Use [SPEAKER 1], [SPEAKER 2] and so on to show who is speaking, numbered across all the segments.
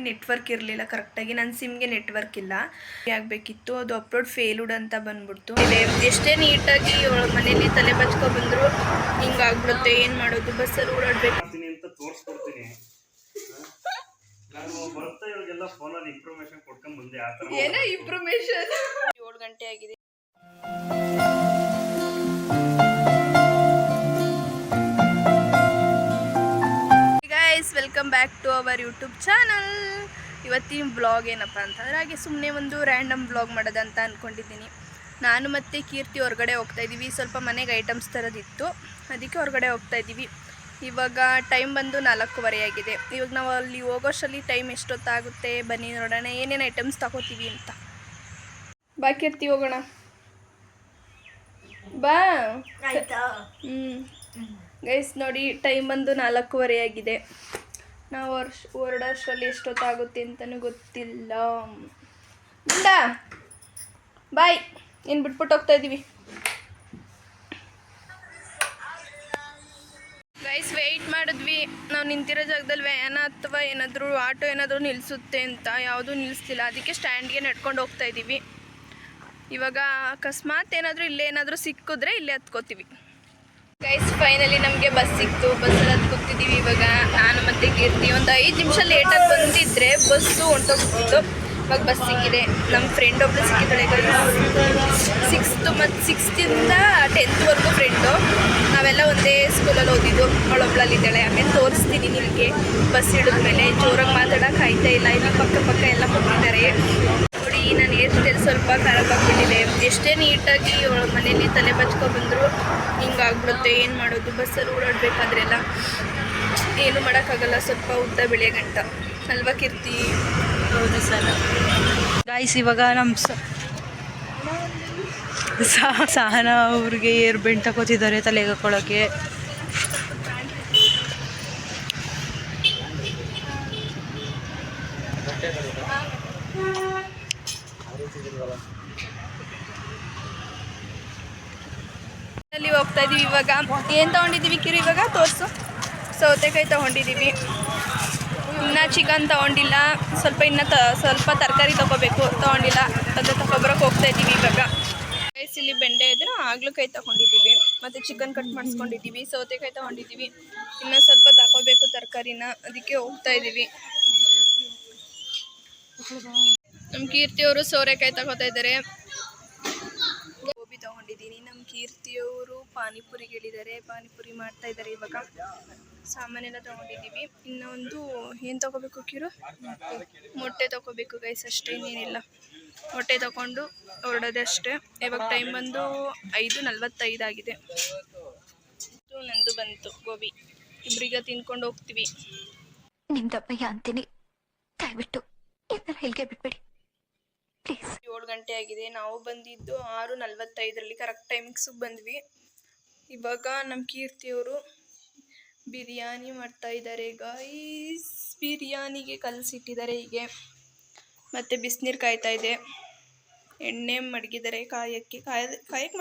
[SPEAKER 1] Network ಇರಲಿಲ್ಲ ಕರೆಕ್ಟಾಗಿ. ನನ್ನ ಸಿಮ್ಗೆ ನೆಟ್ವರ್ಕ್ ಇಲ್ಲ ಆಗಬೇಕಿತ್ತು, ಅದು ಅಪ್ಲೋಡ್ ಫೇಲ್ಡ್ ಅಂತ ಬಂದ್ಬಿಡ್ತು. ಎಷ್ಟೇ ನೀಟಾಗಿ ಮನೇಲಿ ತಲೆ ಬಚ್ಕೊ ಬಂದರೂ ಹಿಂಗಾಗ್ಬಿಡುತ್ತೆ. ಏನು ಮಾಡೋದು, ಬಸ್ಸಲ್ಲಿ ಓಡಾಡ್ಬೇಕು
[SPEAKER 2] ಅಂತ ತೋರಿಸ್ಕೊಡ್ತೀನಿ. ನಾನು ಬರ್ತಾ ಇವಾಗೆಲ್ಲ ಫೋನಲ್ಲಿ ಇನ್ಫಾರ್ಮೇಶನ್ ಕೊಡ್ಕೊಂಡು ಬಂದೆ. ಆ ಥರ
[SPEAKER 1] ಏನೋ ಇನ್ಫಾರ್ಮೇಶನ್. 7 ಗಂಟೆ ಆಗಿದೆ. Guys, welcome back to our YouTube channel. ಇವತ್ತಿನ ಬ್ಲಾಗ್ ಏನಪ್ಪ ಅಂತಂದರೆ, ಹಾಗೆ ಸುಮ್ಮನೆ ಒಂದು ರ್ಯಾಂಡಮ್ ಬ್ಲಾಗ್ ಮಾಡೋದಂತ ಅಂದ್ಕೊಂಡಿದ್ದೀನಿ. ನಾನು ಮತ್ತು ಕೀರ್ತಿ ಹೊರಗಡೆ ಹೋಗ್ತಾಯಿದ್ದೀವಿ. ಸ್ವಲ್ಪ ಮನೆಗೆ ಐಟಮ್ಸ್ ತರೋದಿತ್ತು, ಅದಕ್ಕೆ ಹೊರಗಡೆ ಹೋಗ್ತಾಯಿದ್ದೀವಿ. ಇವಾಗ ಟೈಮ್ ಬಂದು 4:15 ಆಗಿದೆ. ಇವಾಗ ನಾವು ಅಲ್ಲಿ ಹೋಗೋಷ್ಟರಲ್ಲಿ ಟೈಮ್ ಎಷ್ಟೊತ್ತಾಗುತ್ತೆ ಬನ್ನಿ ನೋಡೋಣ ಏನೇನು ಐಟಮ್ಸ್ ತಗೋತೀವಿ ಅಂತ. ಬಾ ಕೀರ್ತಿ, ಹೋಗೋಣ ಬಾ. ಗೈಸ್ ನೋಡಿ, ಟೈಮ್ ಬಂದು 4:15 ಆಗಿದೆ. ನಾವು ಹೊರಡೋಷ್ಟರಲ್ಲಿ ಎಷ್ಟೊತ್ತಾಗುತ್ತೆ ಅಂತಲೂ ಗೊತ್ತಿಲ್ಲ. ಗುಂಡ ಬಾಯ್, ಏನು ಬಿಟ್ಬಿಟ್ಟು ಹೋಗ್ತಾ ಇದ್ದೀವಿ. ಗೈಸ್, ವೆಯ್ಟ್ ಮಾಡಿದ್ವಿ. ನಾವು ನಿಂತಿರೋ ಜಾಗದಲ್ಲಿ ವ್ಯಾನ್ ಅಥವಾ ಏನಾದರೂ ಆಟೋ ಏನಾದರೂ ನಿಲ್ಲಿಸುತ್ತೆ ಅಂತ, ಯಾವುದೂ ನಿಲ್ಲಿಸ್ತಿಲ್ಲ. ಅದಕ್ಕೆ ಸ್ಟ್ಯಾಂಡ್ಗೆ ನಡ್ಕೊಂಡು ಹೋಗ್ತಾ ಇದ್ದೀವಿ. ಇವಾಗ ಅಕಸ್ಮಾತ್ ಏನಾದರೂ ಇಲ್ಲೇ ಏನಾದರೂ ಸಿಕ್ಕಿದ್ರೆ ಇಲ್ಲೇ ಹತ್ಕೋತೀವಿ. ಗೈಸ್, ಫೈನಲಿ ನಮಗೆ ಬಸ್ ಸಿಕ್ತು. ಬಸ್ಸಲ್ಲಿ ಹತ್ಕೋತಿದ್ದೀವಿ. ಇವಾಗ ನಾನು ಮತ್ತು ಕೀರ್ತಿ ಒಂದು 5 ನಿಮಿಷ ಲೇಟಾಗಿ ಬಂದಿದ್ದರೆ ಬಸ್ಸು ಹೊಂಟೋಗ್ತಿತ್ತು. ಇವಾಗ ಬಸ್ ಸಿಕ್ಕಿದೆ. ನಮ್ಮ ಫ್ರೆಂಡ್ ಒಬ್ಬಳು ಸಿಕ್ಕಿದ್ದಾಳೆ. 6th ಇಂದ 10th ಫ್ರೆಂಡು. ನಾವೆಲ್ಲ ಒಂದೇ ಸ್ಕೂಲಲ್ಲಿ ಓದಿದ್ದು. ಅವಳೊಬ್ಳಲ್ಲಿದ್ದಾಳೆ. ಆಮೇಲೆ ತೋರಿಸ್ತೀನಿ ನಿಮಗೆ. ಬಸ್ ಹಿಡಿದ್ಮೇಲೆ ಜೋರಾಗಿ ಮಾತಾಡೋಕೆ ಆಯ್ತಾ ಇಲ್ಲ. ಇಲ್ಲಿ ಪಕ್ಕ ಎಲ್ಲ ಕೂತಿದ್ದಾರೆ ನೋಡಿ. ನಾನು ಹೇರ್ ಸ್ಟೈಲ್ ಸ್ವಲ್ಪ ಖರಾಬ್ ಆಗಿಬಿಟ್ಟಿದೆ. ಎಷ್ಟೇ ನೀಟಾಗಿ ಮನೇಲಿ ತಲೆ ಬಚ್ಕೊ ಬಂದರೂ ಹಿಂಗಾಗ್ಬಿಡುತ್ತೆ. ಏನು ಮಾಡೋದು, ಬಸ್ಸಲ್ಲಿ ಓಡಾಡಬೇಕಾದ್ರೆಲ್ಲ ಏನು ಮಾಡೋಕ್ಕಾಗಲ್ಲ. ಸ್ವಲ್ಪ ಉದ್ದ ಬೆಳೆಯ ಗಂಟ ಅಲ್ವಾ ಕೀರ್ತಿ?
[SPEAKER 3] ಹೌದು ಸರ್. ಗಾಯ್ಸ್, ಇವಾಗ ನಮ್ಮ ಸಹನ ಅವ್ರಿಗೆ ಏರ್ ಬೆಂಡ್ ತಗೋತಿದ್ದಾರೆ ತಲೆಗೆ ಹಾಕೊಳ್ಳೋಕ್ಕೆ.
[SPEAKER 1] ಅಲ್ಲಿ ಹೋಗ್ತಾ ಇದೀವಿ. ಇವಾಗ ಏನು ತೊಗೊಂಡಿದ್ದೀವಿ ಕಿರು? ಇವಾಗ ತೋರಿಸು. ಸೌತೆಕಾಯಿ ತೊಗೊಂಡಿದ್ದೀವಿ. ಇನ್ನು ಚಿಕನ್ ತೊಗೊಂಡಿಲ್ಲ. ಸ್ವಲ್ಪ ತರಕಾರಿ ತೊಗೊಂಡಿಲ್ಲ. ಅದು ತೊಗೊಬರೋಕೆ ಹೋಗ್ತಾ ಇದ್ದೀವಿ ಇವಾಗ. ರೈಸ್ ಇಲ್ಲಿ ಬೆಂಡೆ ಇದ್ರೆ ಆಗ್ಲಕಾಯಿ ತೊಗೊಂಡಿದ್ದೀವಿ. ಮತ್ತು ಚಿಕನ್ ಕಟ್ ಮಾಡಿಸ್ಕೊಂಡಿದ್ದೀವಿ. ಸೌತೆಕಾಯಿ ತೊಗೊಂಡಿದ್ದೀವಿ. ಇನ್ನೂ ಸ್ವಲ್ಪ ತಗೋಬೇಕು ತರಕಾರಿನ, ಅದಕ್ಕೆ ಹೋಗ್ತಾ ಇದ್ದೀವಿ. ನಮ್ಮ ಕೀರ್ತಿಯವರು ಸೋರೆಕಾಯಿ ತಗೋತಾ ಇದ್ದಾರೆ. ಗೋಬಿ ತೊಗೊಂಡಿದ್ದೀನಿ. ನಮ್ಮ ಕೀರ್ತಿಯವರು ಪಾನಿಪುರಿಗೆ ಹೇಳಿದ್ದಾರೆ. ಪಾನಿಪುರಿ ಮಾಡ್ತಾ ಇದ್ದಾರೆ ಇವಾಗ. ಸಾಮಾನೆಲ್ಲ ತೊಗೊಂಡಿದ್ದೀವಿ. ಇನ್ನೊಂದು ಏನು ತೊಗೋಬೇಕು ಕಿರು? ಮೊಟ್ಟೆ ತೊಗೋಬೇಕು ಗೈಸ್, ಅಷ್ಟೇ, ಇನ್ನೇನಿಲ್ಲ. ಮೊಟ್ಟೆ ತೊಗೊಂಡು ಹೊರಡೋದೆ ಅಷ್ಟೇ. ಇವಾಗ ಟೈಮ್ ಬಂದು 5:45 ಆಗಿದೆ. ನಂದು ಬಂತು ಗೋಬಿ. ಇಬ್ಬರಿಗೆ ತಿನ್ಕೊಂಡು ಹೋಗ್ತೀವಿ.
[SPEAKER 4] ನಿಮ್ದಪ್ಪಯ್ಯ ಅಂತೀನಿ, ದಯವಿಟ್ಟು ಇದನ್ನ ಹೇಳಿಕೆ ಬಿಟ್ಬಿಡಿ ಪ್ಲೀಸ್.
[SPEAKER 1] 7 ಗಂಟೆ ಆಗಿದೆ. ನಾವು ಬಂದಿದ್ದು 6:45 ಕರೆಕ್ಟ್ ಟೈಮಿಂಗ್ಸಿಗೆ ಬಂದ್ವಿ. ಇವಾಗ ನಮ್ಮ ಕೀರ್ತಿಯವರು ಬಿರಿಯಾನಿ ಮಾಡ್ತಾ ಇದ್ದಾರೆ ಗಾಯ್ಸ್. ಬಿರಿಯಾನಿಗೆ ಕಲಸಿಟ್ಟಿದ್ದಾರೆ ಹೀಗೆ. ಮತ್ತು ಬಿಸಿನೀರು ಕಾಯ್ತಾ ಇದೆ. ಎಣ್ಣೆ ಮಡಗಿದ್ದಾರೆ ಕಾಯಕ್ಕೆ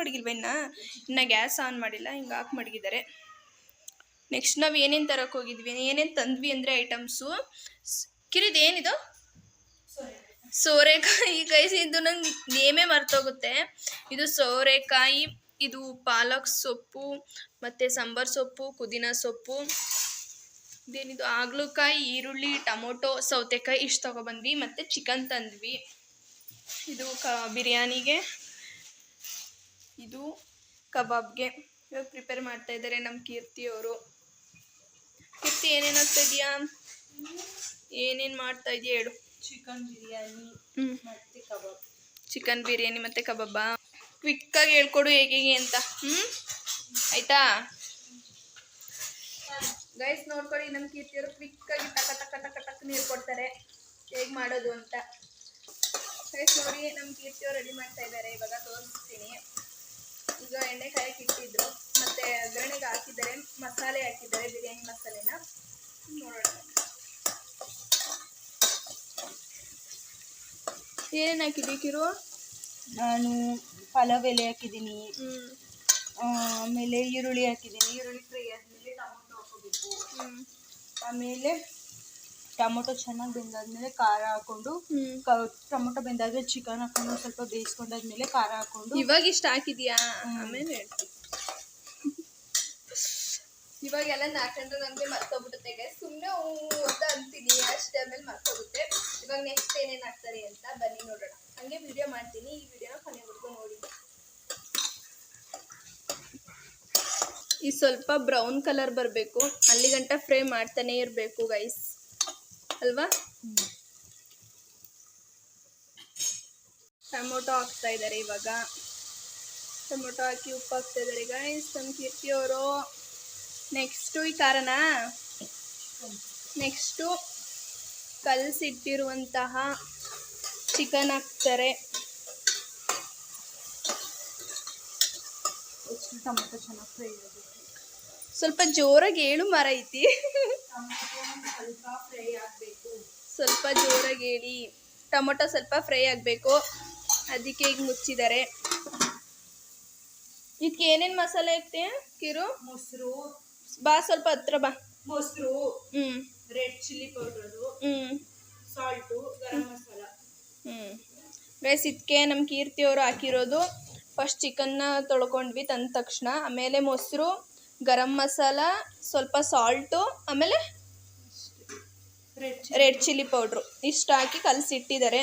[SPEAKER 1] ಮಡಗಿಲ್ವ ಇನ್ನು ಗ್ಯಾಸ್ ಆನ್ ಮಾಡಿಲ್ಲ. ಹಿಂಗೆ ಹಾಕಿ ಮಡಗಿದ್ದಾರೆ. ನೆಕ್ಸ್ಟ್ ನಾವು ಏನೇನು ತರಕ್ಕೆ ಹೋಗಿದ್ವಿ, ಏನೇನು ತಂದ್ವಿ ಅಂದರೆ ಐಟಮ್ಸು. ಕಿರಿದು ಏನಿದು? ಸೋರೆಕಾಯಿ ಗೈಸ್. ಇದು ನಂಗೆ ನೇಮೇ ಮರ್ತೋಗುತ್ತೆ. ಇದು ಸೋರೆಕಾಯಿ, ಇದು ಪಾಲಕ್ ಸೊಪ್ಪು, ಮತ್ತು ಸಾಂಬಾರು ಸೊಪ್ಪು, ಪುದೀನ ಸೊಪ್ಪು, ಇದೇನಿದು ಆಗ್ಲಕಾಯಿ, ಈರುಳ್ಳಿ, ಟೊಮೊಟೊ, ಸೌತೆಕಾಯಿ ಇಷ್ಟು ತೊಗೊಬಂದ್ವಿ. ಮತ್ತು ಚಿಕನ್ ತಂದ್ವಿ. ಇದು ಬಿರಿಯಾನಿಗೆ, ಇದು ಕಬಾಬ್ಗೆ. ಇವಾಗ ಪ್ರಿಪೇರ್ ಮಾಡ್ತಾ ಇದ್ದಾರೆ ನಮ್ಮ ಕೀರ್ತಿಯವರು. ಕೀರ್ತಿ, ಏನೇನು ಆಗ್ತಾ ಇದೆಯಾ? ಏನೇನು ಮಾಡ್ತಾ ಇದೆಯಾ ಹೇಳು?
[SPEAKER 3] ಚಿಕನ್ ಬಿರಿಯಾನಿ ಮತ್ತು ಕಬಾಬ್.
[SPEAKER 1] ಚಿಕನ್ ಬಿರಿಯಾನಿ ಮತ್ತು ಕಬಾಬಾ? ಕ್ವಿಕ್ಕಾಗಿ ಹೇಳ್ಕೊಡು ಹೇಗೆ ಅಂತ. ಆಯಿತಾ ಗೈಸ್? ನೋಡ್ಕೊಳ್ಳಿ, ನಮ್ಮ ಕೀರ್ತಿಯವರು ಕ್ವಿಕ್ಕಾಗಿ ಟಕ್ ನೀರು ಕೊಡ್ತಾರೆ ಹೇಗೆ ಮಾಡೋದು ಅಂತ. ಗೈಸ್ ನೋಡಿ, ನಮ್ಮ ಕೀರ್ತಿಯವರು ರೆಡಿ ಮಾಡ್ತಾ ಇದ್ದಾರೆ. ಇವಾಗ ತೋರಿಸ್ತೀನಿ. ಈಗ ಎಣ್ಣೆ ಕಾಯಕ್ಕೆ ಇಟ್ಟಿದ್ರು, ಮತ್ತು ಒಗ್ಗರಣೆಗೆ ಹಾಕಿದ್ದಾರೆ. ಮಸಾಲೆ ಹಾಕಿದ್ದಾರೆ, ಬಿರಿಯಾನಿ ಮಸಾಲೆನ ನೋಡೋಣ. ಏನೇನು ಹಾಕಿದ್ವಿ ಕಿರು?
[SPEAKER 3] ನಾನು ಪಲಾವ್ ಎಲೆ ಹಾಕಿದ್ದೀನಿ. ಆಮೇಲೆ ಈರುಳ್ಳಿ ಹಾಕಿದ್ದೀನಿ. ಈರುಳ್ಳಿ ಫ್ರೈ ಆದಮೇಲೆ ಟೊಮೊಟೊ ಹಾಕೋಬೇಕು. ಆಮೇಲೆ ಟೊಮೊಟೊ ಚೆನ್ನಾಗಿ ಬೆಂದಾದ್ಮೇಲೆ ಖಾರ ಹಾಕೊಂಡು ಟೊಮೊಟೊ ಬೆಂದಾದ್ಮೇಲೆ ಚಿಕನ್ ಹಾಕೊಂಡು ಸ್ವಲ್ಪ ಬೇಯಿಸ್ಕೊಂಡಾದ್ಮೇಲೆ ಖಾರ ಹಾಕೊಂಡು
[SPEAKER 1] ಇವಾಗ ಇಷ್ಟ ಹಾಕಿದ್ಯಾ ಆಮೇಲೆ ಹೇಳ್ತೀನಿ. ಇವಾಗೆಲ್ಲ ಹಾಕೊಂಡ್ರೆ ನನಗೆ ಮರ್ತೋಗ್ಬಿಡುತ್ತೆ ಸುಮ್ಮನೆ ಅಂತ ಅಂತೀನಿ ಅಷ್ಟೇ, ಆಮೇಲೆ ಮರ್ತೋಗುತ್ತೆ. ಇವಾಗ ನೆಕ್ಸ್ಟ್ ಏನೇನು ಹಾಕ್ತಾರೆ ಅಂತ ಬನ್ನಿ ನೋಡೋಣ. ಹಂಗೆ ವಿಡಿಯೋ ಮಾಡ್ತೀನಿ, ಈ ವಿಡಿಯೋನ ಕೊನೆವರೆಗೂ ನೋಡಿ. ಈ ಸ್ವಲ್ಪ ಬ್ರೌನ್ ಕಲರ್ ಬರಬೇಕು, ಅಲ್ಲಿ ಗಂಟ ಫ್ರೈ ಮಾಡ್ತಾನೆ ಇರಬೇಕು ಗೈಸ್, ಅಲ್ವಾ? ಟೊಮೊಟೊ ಹಾಕ್ತಾ ಇದ್ದಾರೆ ಇವಾಗ. ಟೊಮೊಟೊ ಹಾಕಿ ಉಪ್ಪು ಹಾಕ್ತಾ ಇದ್ದಾರೆ ಗೈಸ್ ನಮ್ಮ ಕೀರ್ತಿ ಅವರು. ನೆಕ್ಸ್ಟು ಈ ಖಾರನಾ, ನೆಕ್ಸ್ಟು ಕಲಸಿಟ್ಟಿರುವಂತಹ ಚಿಕನ್ ಹಾಕ್ತಾರೆ.
[SPEAKER 3] ಟೊಮೊಟೊ ಚೆನ್ನಾಗಿ ಫ್ರೈ ಆಗಬೇಕು.
[SPEAKER 1] ಸ್ವಲ್ಪ ಜೋರಾಗಿ ಹೇಳು ಮರ ಐತಿ.
[SPEAKER 3] ಸ್ವಲ್ಪ ಫ್ರೈ ಆಗಬೇಕು.
[SPEAKER 1] ಸ್ವಲ್ಪ ಜೋರಾಗಿ ಹೇಳಿ. ಟೊಮೊಟೊ ಸ್ವಲ್ಪ ಫ್ರೈ ಆಗಬೇಕು, ಅದಕ್ಕೆ ಈಗ ಮುಚ್ಚಿದ್ದಾರೆ. ಇದಕ್ಕೆ ಏನೇನು ಮಸಾಲೆ ಹಾಕ್ತೆ ಕಿರು?
[SPEAKER 3] ಮೊಸರು,
[SPEAKER 1] ಬಾ ಸ್ವಲ್ಪ ಹತ್ರ ಬಾ.
[SPEAKER 3] ಮೊಸರು, red chilli powder, salt, garam masala.
[SPEAKER 1] Guys ಇದಕ್ಕೆ ನಮ್ಮ ಕೀರ್ತಿಯವರು ಹಾಕಿರೋದು ಫಸ್ಟ್ ಚಿಕನ್ನ ತೊಳ್ಕೊಂಡ್ವಿ ತಂದ ತಕ್ಷಣ, ಆಮೇಲೆ ಮೊಸರು, ಗರಂ ಮಸಾಲ, ಸ್ವಲ್ಪ ಸಾಲ್ಟು, ಆಮೇಲೆ ರೆಡ್ ಚಿಲ್ಲಿ ಪೌಡ್ರು ಇಷ್ಟು ಹಾಕಿ ಕಲಸಿಟ್ಟಿದ್ದಾರೆ.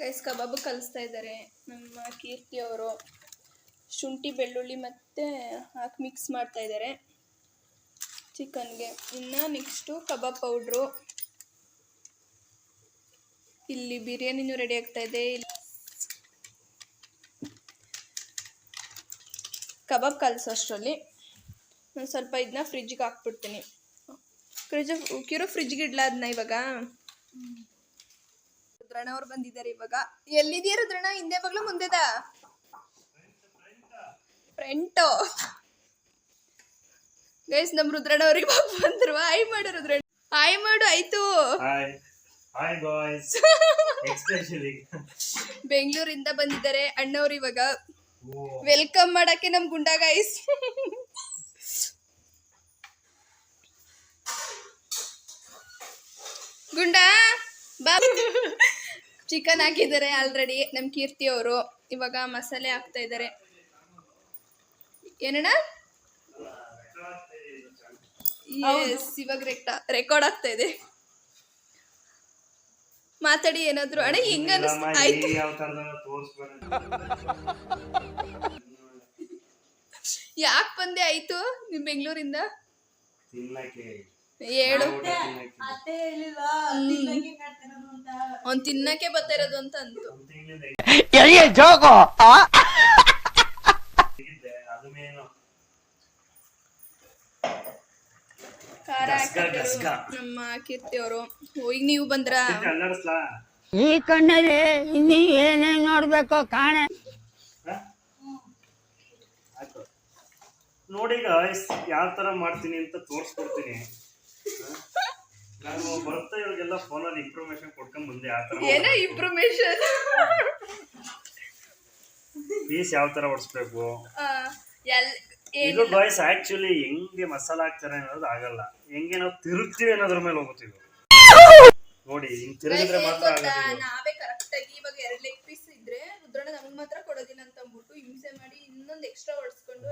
[SPEAKER 1] ಗೈಸ್ ಕಬಾಬು ಕಲಿಸ್ತಾ ಇದ್ದಾರೆ ನಮ್ಮ ಕೀರ್ತಿಯವರು. ಶುಂಠಿ ಬೆಳ್ಳುಳ್ಳಿ ಮತ್ತು ಹಾಕಿ ಮಿಕ್ಸ್ ಮಾಡ್ತಾ ಇದ್ದಾರೆ ಚಿಕನ್ಗೆ. ಇನ್ನು ನೆಕ್ಸ್ಟು ಕಬಾಬ್ ಪೌಡ್ರು. ಇಲ್ಲಿ ಬಿರಿಯಾನಿನೂ ರೆಡಿ ಆಗ್ತಾ ಇದೆ. ಕಬಾಬ್ ಕಲಿಸೋಷ್ಟರಲ್ಲಿ ನಾನು ಸ್ವಲ್ಪ ಇದನ್ನ ಫ್ರಿಜ್ಗೆ ಹಾಕ್ಬಿಡ್ತೀನಿ. ಫ್ರಿಜ್ಗೆ ಇಡ್ಲಾ ಅದನ್ನ ಇವಾಗ. ರುದ್ರಣ್ಣ ಅವ್ರು ಬಂದಿದ್ದಾರೆ ಇವಾಗ. ಎಲ್ಲಿದೆಯಾ ರುದ್ರಣ್ಣ? ಹಿಂದೆ ಬಗ್ಲು ಮುಂದೆದ? ಫ್ರಂಟು. ಗೈಸ್ ನಮ್ಮ ರುದ್ರಣ್ಣ ಅವ್ರಿಗೆ ಬಂದ್ರು. ಆಯ್ ಮಾಡು ರುದ್ರಣ್ಣ, ಆಯ್ ಮಾಡು. ಆಯ್ತು.
[SPEAKER 2] Hi boys. ಎಸ್ಪೆಷಲಿ
[SPEAKER 1] ಬೆಂಗಳೂರಿಂದ ಬಂದಿದ್ದಾರೆ ಅಣ್ಣವ್ರು ಇವಾಗ. ವೆಲ್ಕಮ್ ಮಾಡಕ್ಕೆ ನಮ್ ಗುಂಡ ಗೈಸ್. ಗುಂಡ ಬಾ. ಚಿಕನ್ ಹಾಕಿದ್ದಾರೆ ಆಲ್ರೆಡಿ ನಮ್ಮ ಕೀರ್ತಿ ಅವರು. ಇವಾಗ ಮಸಾಲೆ ಹಾಕ್ತಾ ಇದ್ದಾರೆ. ಏನಣ್ಣ? ಎಸ್, ಇವಾಗ ರೆಕಾರ್ಡ್ ಆಗ್ತಾ ಇದೆ. ಮಾತಾಡಿ ಏನಾದ್ರು. ಅಣ್ಣ ಹೆಂಗ ಆಯ್ತು. ಯಾಕೆ ಬಂದೆ ಆಯ್ತು ನಿಮ್ ಬೆಂಗಳೂರಿಂದ? ಹೇಳು. ಅವ್ನ್ ತಿನ್ನಕ್ಕೆ ಬರ್ತಾ ಇರೋದು ಅಂತ ಅಂತು. ಖಾರ ಹಾಕಿದ್ರು ನಮ್ಮ ಕೀರ್ತಿ ಅವರು. ಈಗ ನೀವು ಬಂದ್ರ?
[SPEAKER 5] ಈ ಕಣ್ಣಲ್ಲಿ ಇನ್ನೀ ಏನೇನ್ ನೋಡ್ಬೇಕು ಕಾಣೆ.
[SPEAKER 2] ನೋಡಿ ಗಾಯ್ಸ್, ಯಾವ ತರ ಮಾಡ್ತೀನಿ ಅಂತ ತೋರಿಸ್ಕೊಡ್ತೀನಿ. ನಾನು ಬರ್ತಾ ಇವ್ರಿಗೆಲ್ಲ ಫೋನಲ್ಲಿ ಇನ್ಫಾರ್ಮೇಶನ್ ಕೊಡ್ಕೊಂಡ್ ಬಂದೆ. ಆ ತರ
[SPEAKER 1] ಏನೋ ಇನ್ಫಾರ್ಮೇಶನ್.
[SPEAKER 2] ಪೀಸ್ ಯಾವ ತರ ಹೊಡ್ಸ್ಬೇಕು.
[SPEAKER 1] ಇದು
[SPEAKER 2] ಗಾಯ್ಸ್ ಆಕ್ಚುಲಿ ಹೆಂಗೆ ಮಸಾಲ ಹಾಕ್ತಾರೆ ಅನ್ನೋದು ಆಗಲ್ಲ. ಹೆಂಗೆ ನಾವು ತಿರುಗ್ತೀವಿ ಅನ್ನೋದ್ರ ಮೇಲೆ ಹೋಗುತ್ತೀವಿ. ನೋಡಿ ಹಿಂಗ್ ತಿರುಗಿದ್ರೆ ಮಾತ್ರ ಆಗೋದು.
[SPEAKER 1] ನಾವೇ ಕರೆಕ್ಟ್ ಆಗಿ ಇವಾಗ 2 ಲೆಗ್ ಪೀಸ್ ಇದ್ರೆ ರುದ್ರಣ್ಣ ನಮ್ಗೆ ಮಾತ್ರ ಕೊಡೋದಿಲ್ಲ ಅಂತ ಅಂದ್ಬಿಟ್ಟು ಹಿಂಸೆ ಮಾಡಿ ಇನ್ನೊಂದು ಎಕ್ಸ್ಟ್ರಾ ಹೊಡ್ಸ್ಕೊಂಡು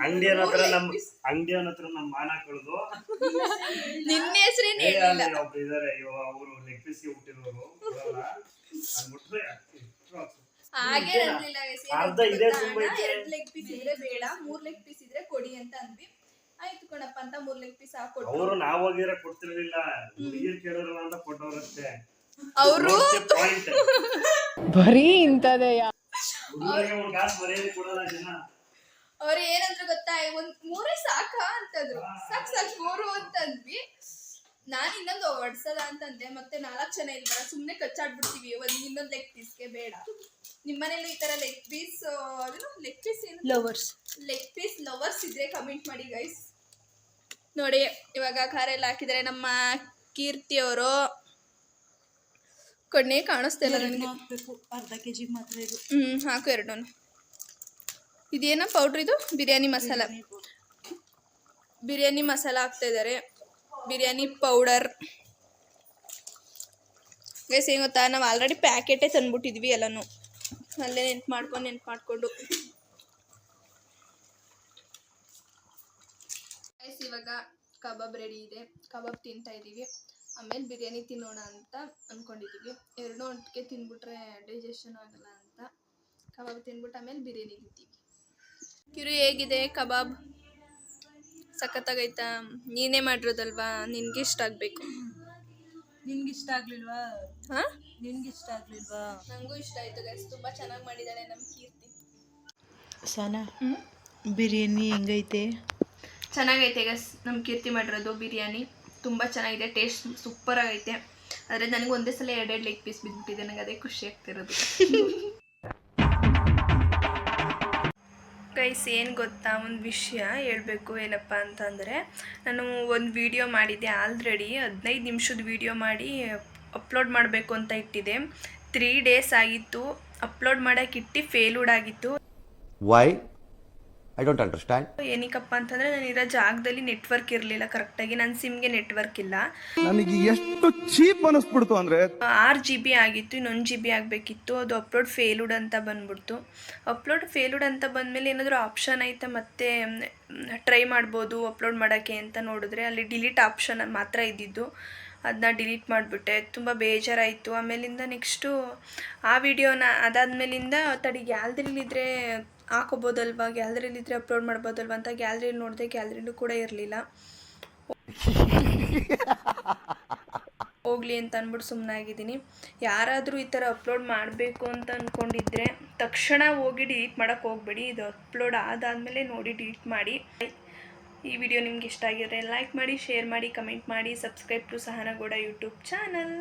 [SPEAKER 2] ಅಂಗಡಿಯವ್ರ ಹತ್ರ ನಮ್ ಮಾನ ಕಳೆದು
[SPEAKER 1] ನಿನ್ನ ಹೆಸರೇನು
[SPEAKER 2] ಒಬ್ರು ಇದಾರೆ, ಅವರು ಲೆಗ್ ಪೀಸ್ ಹುಟ್ಟಿರೋರು ಅಂದ್ಬಿಟ್ರೆ
[SPEAKER 1] ಹಾಗೆ ಅನ್ಲಿಲ್ಲ.
[SPEAKER 2] ಅರ್ಧ ಇದೆ ತುಂಬಾ
[SPEAKER 1] 2 ಲೆಗ್ ಪೀಸ್ ಇದ್ರೆ ಬೇಡ, 3 ಲೆಗ್ ಪೀಸ್ ಇದ್ರೆ ಕೊಡಿ ಅಂತ ಅಂದ್ವಿ. ಆಯ್ತು ಕಣಪ್ಪ ಅಂತ 3 ಲೆಗ್ ಪೀಸ್ ಹಾಕೊಟ್ಟು.
[SPEAKER 2] ಅವರು ನಾವು ಹೋಗಿದ್ರೆ ಕೊಡ್ತಿರ್ಲಿಲ್ಲ, ಹುಡುಗಿರ್ ಕೇಳೋರಲ್ಲ ಅಂತ ಕೊಟ್ಟವ್ರಷ್ಟೇ.
[SPEAKER 1] ಅವರು
[SPEAKER 2] ಪಾಯಿಂಟ್
[SPEAKER 3] ಬರೀ ಇಂಥದೆಯ.
[SPEAKER 2] ಹುಡುಗರಿಗೆ ಒಂದು ಕಾಸು ಮರ್ಯಾದೆ ಕೊಡಲ್ಲ ಜನ.
[SPEAKER 1] ಅವ್ರು ಏನಂದ್ರು ಗೊತ್ತಾ, 3 ಸಾಕಾ ಅಂತಂದ್ರು. ಸಾಕ್ 3 ಅಂತ ಅಂದ್ವಿ. ನಾನು ಇನ್ನೊಂದು ಹೊಡ್ಸಲ್ಲ ಅಂತಂದೆ. ಮತ್ತೆ 4 ಜನ ಇಲ್ವಲ್ಲ, ಸುಮ್ಮನೆ ಕಚ್ಚಾಡ್ಬಿಡ್ತೀವಿ ಇನ್ನೊಂದು ಲೆಗ್ ಪೀಸ್ಗೆ. ಬೇಡ, ನಿಮ್ಮನೇಲಿ ಈ ತರ ಲೆಗ್ ಪೀಸ್ ಏನು ಲೆಗ್ ಪೀಸ್ ಲವರ್ಸ್ ಇದ್ರೆ ಕಮೆಂಟ್ ಮಾಡಿ ಗೈಸ್. ನೋಡಿ ಇವಾಗ ಖಾರ ಎಲ್ಲ ಹಾಕಿದರೆ ನಮ್ಮ ಕೀರ್ತಿಯವರು. ಕಣ್ಣೇ ಕಾಣಿಸ್ತಾ ಇಲ್ಲ ನನಗೆ.
[SPEAKER 3] ಅರ್ಧ kg ಮಾತ್ರ ಇದು.
[SPEAKER 1] ಹಾಕು 2. ಇದೇನೋ ಪೌಡ್ರ್ ಇದು ಬಿರಿಯಾನಿ ಮಸಾಲ. ಬಿರಿಯಾನಿ ಮಸಾಲ ಹಾಕ್ತಾಯಿದ್ದಾರೆ, ಬಿರಿಯಾನಿ ಪೌಡರ್. ಗೈಸ್ ಏನು ಗೊತ್ತಾ, ನಾವು ಆಲ್ರೆಡಿ ಪ್ಯಾಕೆಟೇ ತಂದ್ಬಿಟ್ಟಿದ್ವಿ ಎಲ್ಲನೂ, ಅಲ್ಲೇ ನೆನ್ಪು ಮಾಡಿಕೊಂಡು ಗೈಸ್ ಇವಾಗ ಕಬಾಬ್ ರೆಡಿ ಇದೆ. ಕಬಾಬ್ ತಿಂತಾ ಇದ್ದೀವಿ. ಆಮೇಲೆ ಬಿರಿಯಾನಿ ತಿನ್ನೋಣ ಅಂತ ಅಂದ್ಕೊಂಡಿದ್ದೀವಿ. ಎರಡೂ ಒಟ್ಟಿಗೆ ತಿಂದ್ಬಿಟ್ರೆ ಡೈಜೆಷನ್ ಆಗಲ್ಲ ಅಂತ ಕಬಾಬ್ ತಿಂದ್ಬಿಟ್ಟು ಆಮೇಲೆ ಬಿರಿಯಾನಿ ತಿಂತೀವಿ. ಕಿರು ಹೇಗಿದೆ ಕಬಾಬ್? ಸಖತ್ತಾಗೈತಾ? ನೀನೇ ಮಾಡಿರೋದಲ್ವಾ, ನಿನಗೆ ಇಷ್ಟ ಆಗಬೇಕು.
[SPEAKER 3] ನಿನ್ಗೆ ಇಷ್ಟ ಆಗ್ಲಿಲ್ವಾ?
[SPEAKER 1] ಹಾಂ,
[SPEAKER 3] ನಿನ್ಗೆ ಇಷ್ಟ ಆಗ್ಲಿಲ್ವಾ?
[SPEAKER 1] ನನಗೂ ಇಷ್ಟ ಆಯಿತು ಗೈಸ್. ತುಂಬ ಚೆನ್ನಾಗಿ ಮಾಡಿದ್ದಾಳೆ ನಮ್ಮ ಕೀರ್ತಿ.
[SPEAKER 3] ಸನಾ, ಬಿರಿಯಾನಿ ಹೆಂಗೈತೆ?
[SPEAKER 1] ಚೆನ್ನಾಗೈತೆ ಗೈಸ್, ನಮ್ಮ ಕೀರ್ತಿ ಮಾಡಿರೋದು ಬಿರಿಯಾನಿ ತುಂಬ ಚೆನ್ನಾಗಿದೆ. ಟೇಸ್ಟ್ ಸೂಪರ್ ಆಗೈತೆ. ಆದರೆ ನನಗೆ ಒಂದೇ ಸಲ 2 ಲೆಗ್ ಪೀಸ್ ಬಿದ್ದುಬಿಟ್ಟಿದೆ. ನನಗೆ ಅದೇ ಖುಷಿ ಆಗ್ತಿರೋದು. ಗೈಸ್ ಏನು ಗೊತ್ತಾ, ಒಂದು ವಿಷಯ ಹೇಳಬೇಕು. ಏನಪ್ಪ ಅಂತಂದರೆ, ನಾನು ಒಂದು ವಿಡಿಯೋ ಮಾಡಿದ್ದೆ ಆಲ್ರೆಡಿ. 15 ನಿಮಿಷದ ವಿಡಿಯೋ ಮಾಡಿ ಅಪ್ಲೋಡ್ ಮಾಡಬೇಕು ಅಂತ ಇಟ್ಟಿದ್ದೆ. 3 ಡೇಸ್ ಆಗಿತ್ತು ಅಪ್ಲೋಡ್ ಮಾಡೋಕ್ಕಿಟ್ಟು, ಫೇಲ್ಯೂಡ್ ಆಗಿತ್ತು.
[SPEAKER 6] Why? I don't understand.
[SPEAKER 1] ಏನಕ್ಕಪ್ಪ ಅಂತಂದರೆ, ನಾನಿರೋ ಜಾಗದಲ್ಲಿ ನೆಟ್ವರ್ಕ್ ಇರಲಿಲ್ಲ ಕರೆಕ್ಟಾಗಿ. ನನ್ನ ಸಿಮ್ಗೆ ನೆಟ್ವರ್ಕ್ ಇಲ್ಲ.
[SPEAKER 7] ನನಗೆ ಎಷ್ಟು ಚೀಪ್ ಅನಿಸ್ಬಿಡ್ತು ಅಂದರೆ
[SPEAKER 1] 6 GB ಆಗಿತ್ತು, ಇನ್ನೊಂದು GB ಆಗಬೇಕಿತ್ತು. ಅದು ಅಪ್ಲೋಡ್ ಫೇಲ್ಯೂಡ್ ಅಂತ ಬಂದ್ಬಿಡ್ತು. ಅಪ್ಲೋಡ್ ಫೇಲ್ಯೂಡ್ ಅಂತ ಬಂದಮೇಲೆ ಏನಾದರೂ ಆಪ್ಷನ್ ಐತೆ ಮತ್ತೆ ಟ್ರೈ ಮಾಡ್ಬೋದು ಅಪ್ಲೋಡ್ ಮಾಡೋಕ್ಕೆ ಅಂತ ನೋಡಿದ್ರೆ, ಅಲ್ಲಿ ಡಿಲೀಟ್ ಆಪ್ಷನ್ ಮಾತ್ರ ಇದ್ದಿದ್ದು. ಅದನ್ನ ಡಿಲೀಟ್ ಮಾಡಿಬಿಟ್ಟೆ. ತುಂಬ ಬೇಜಾರಾಯಿತು. ಆಮೇಲಿಂದ ನೆಕ್ಸ್ಟು ಆ ವಿಡಿಯೋನ ಅದಾದಮೇಲಿಂದ ತಡಿ ಗ್ಯಾಲ್ರಿಲಿದ್ದರೆ ಹಾಕೋಬೋದಲ್ವ, ಗ್ಯಾಲ್ರಿಲಿದ್ದರೆ ಅಪ್ಲೋಡ್ ಮಾಡ್ಬೋದಲ್ವ ಅಂತ ಗ್ಯಾಲ್ರಿಲಿ ನೋಡಿದೆ. ಗ್ಯಾಲ್ರಿಲೂ ಕೂಡ ಇರಲಿಲ್ಲ. ಹೋಗಲಿ ಅಂತ ಅಂದ್ಬಿಟ್ಟು ಸುಮ್ಮನಾಗಿದ್ದೀನಿ. ಯಾರಾದರೂ ಈ ಥರ ಅಪ್ಲೋಡ್ ಮಾಡಬೇಕು ಅಂತ ಅಂದ್ಕೊಂಡಿದ್ರೆ ತಕ್ಷಣ ಹೋಗಿ ಡಿಲೀಟ್ ಮಾಡೋಕ್ಕೆ ಹೋಗಬೇಡಿ. ಇದು ಅಪ್ಲೋಡ್ ಆದಾದಮೇಲೆ ನೋಡಿ ಡಿಲೀಟ್ ಮಾಡಿ. ಈ ವಿಡಿಯೋ ನಿಮ್ಗೆ ಇಷ್ಟ ಆಗಿದ್ರೆ ಲೈಕ್ ಮಾಡಿ, ಶೇರ್ ಮಾಡಿ, ಕಮೆಂಟ್ ಮಾಡಿ. Subscribe to Sahana Gowda YouTube channel.